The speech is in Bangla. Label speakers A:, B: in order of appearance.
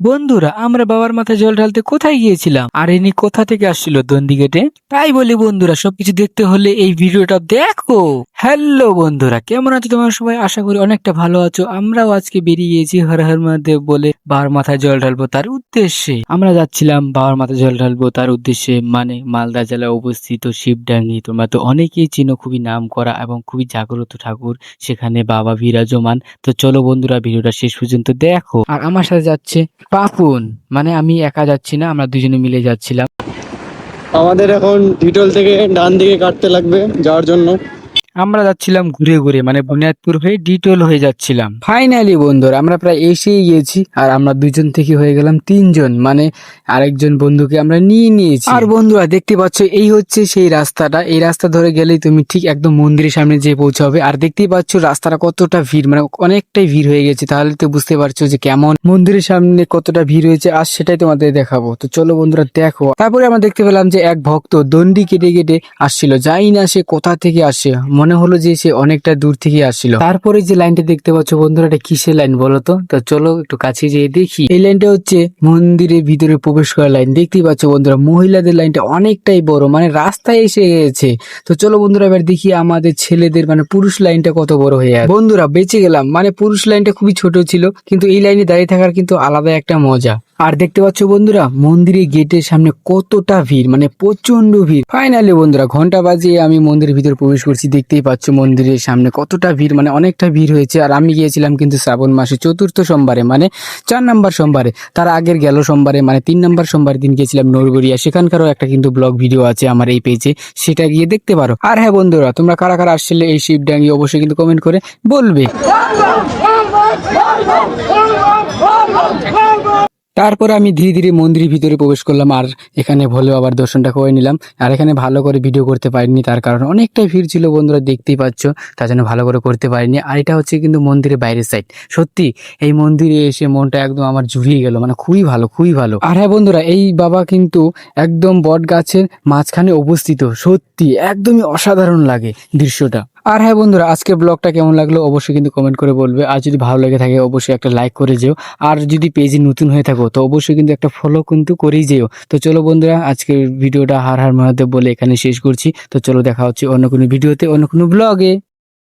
A: বন্ধুরা আমরা বাবার মাথায় জল ঢালতে কোথায় গিয়েছিলাম আর ইনি কোথা থেকে আসছিল দন্দিগেটে। তাই বলি বন্ধুরা সবকিছু দেখতে হলে এই ভিডিওটা দেখো। হ্যালো বন্ধুরা, কেমন আছো তোমরা সবাই? আশা করি অনেকটা ভালো আছো। আমরাও আজকে বেরিয়ে গিয়েছি হর হর মহাদেব বলে বাবার মাথায় জল ঢালবো তার উদ্দেশ্যে। আমরা যাচ্ছিলাম বাবার মাথায় জল ঢালবো তার উদ্দেশ্যে, মানে মালদা জেলায় অবস্থিত শিবডাঙ্গি। তোমরা তো অনেকেই চিনো, খুবই নাম করা এবং খুবই জাগ্রত ঠাকুর, সেখানে বাবা বিরাজমান। তো চলো বন্ধুরা ভিডিওটা শেষ পর্যন্ত দেখো। আর আমার সাথে যাচ্ছে পাপুন, মানে আমি একা যাচ্ছি না, আমরা দুজনে মিলে যাচ্ছিলাম।
B: আমাদের এখন ডিটোল থেকে ডান দিকে কাটতে লাগবে যাওয়ার জন্য।
A: আমরা যাচ্ছিলাম ঘুরে ঘুরে, মানে বুনিয়াদপুর হয়ে ডিটোল হয়ে যাচ্ছিলাম। ফাইনালি বন্ধুরা আমরা প্রায় এসেই গিয়েছি, আর আমরা দুজন থেকে হয়ে গেলাম তিনজন, মানে আরেকজন বন্ধুকে আমরা নিয়ে নিয়েছি। আর বন্ধুরা দেখতে পাচ্ছ এই হচ্ছে সেই রাস্তাটা, এই রাস্তা ধরে গেলেই তুমি ঠিক একদম মন্দিরের সামনে যেয়ে পৌঁছাবে। আর দেখতেই পাচ্ছ রাস্তাটা কতটা ভিড়, মানে অনেকটাই ভিড় হয়ে গেছে। তাহলে তো বুঝতে পারছো যে কেমন মন্দিরের সামনে কতটা ভিড় হয়েছে, আর সেটাই তোমাদের দেখাবো। তো চলো বন্ধুরা দেখো। তারপরে আমরা দেখতে পেলাম যে এক ভক্ত দণ্ডি কেটে কেটে আসছিল, জানি না সে কোথা থেকে আসে, মনে হলো যে সে অনেকটা দূর থেকে আসছিল। তারপরে যে লাইনটা দেখতে পাচ্ছ বন্ধুরা, এটা কিসের লাইন বলো তো? তো চলো একটু কাছে যেয়ে দেখি। এই লাইনটা হচ্ছে মন্দিরের ভিতরে প্রবেশ করার লাইন। দেখতেই পাচ্ছ বন্ধুরা মহিলাদের লাইনটা অনেকটাই বড়, মানে রাস্তায় এসে গেছে। তো চলো বন্ধুরা এবার দেখি আমাদের ছেলেদের মানে পুরুষ লাইনটা কত বড় হয়ে আছে। বন্ধুরা বেঁচে গেলাম, মানে পুরুষ লাইনটা খুবই ছোট ছিল, কিন্তু এই লাইনে দাঁড়িয়ে থাকার কিন্তু আলাদা একটা মজা। আর দেখতে পাচ্ছ বন্ধুরা মন্দিরের গেটের সামনে কতটা ভিড়, মানে প্রচন্ড ভিড়। ফাইনালি বন্ধুরা ঘন্টা বাজিয়ে আমি মন্দিরের ভিতর প্রবেশ করছি। দেখতেই পাচ্ছ মন্দিরের সামনে কতটা ভিড়, মানে অনেকটা ভিড় হয়েছে। আর আমি গিয়েছিলাম কিন্তু শ্রাবণ মাসে চতুর্থ সোমবারে, মানে 4 নম্বর সোমবারে। তার আগের গেল সোমবারে মানে 3 নম্বর সোমবার দিন গিয়েছিলাম নরগড়িয়া। সেখানকারও একটা কিন্তু ব্লগ ভিডিও আছে আমার এই পেজে, সেটা গিয়ে দেখতে পারো। আর হ্যাঁ বন্ধুরা তোমরা কারা কারা আসছিলে এই শিবডাঙ্গি অবশ্যই কিন্তু কমেন্ট করে বলবে। তারপর আমি ধীরে ধীরে মন্দিরের ভিতরে প্রবেশ করলাম, আর এখানে ভোলে বাবার দর্শনটা করে নিলাম। আর এখানে ভালো করে ভিডিও করতে পারিনি, তার কারণ অনেকটাই ভিড় ছিল বন্ধুরা, দেখতেই পাচ্ছ, তার জন্য ভালো করে করতে পারিনি। আর এটা হচ্ছে কিন্তু মন্দিরের বাইরের সাইড। সত্যি এই মন্দিরে এসে মনটা একদম আমার জুড়িয়ে গেল, মানে খুবই ভালো, খুবই ভালো। আর হ্যাঁ বন্ধুরা এই বাবা কিন্তু একদম বট গাছের মাঝখানে অবস্থিত, সত্যি একদমই অসাধারণ লাগে দৃশ্যটা। আর হ্যাঁ বন্ধুরা আজকের ব্লগটা কেমন লাগলো অবশ্যই কিন্তু কমেন্ট করে বলবে। আর যদি ভালো লেগে থাকে অবশ্যই একটা লাইক করে যেও। আর যদি পেজে নতুন হয়ে থাকো তো অবশ্যই কিন্তু একটা ফলো কিন্তু করেই যেও। তো চলো বন্ধুরা আজকের ভিডিওটা হার হার মহাদেব বলে এখানে শেষ করছি। তো চলো দেখা হচ্ছে অন্য কোনো ভিডিওতে, অন্য কোনো ব্লগে।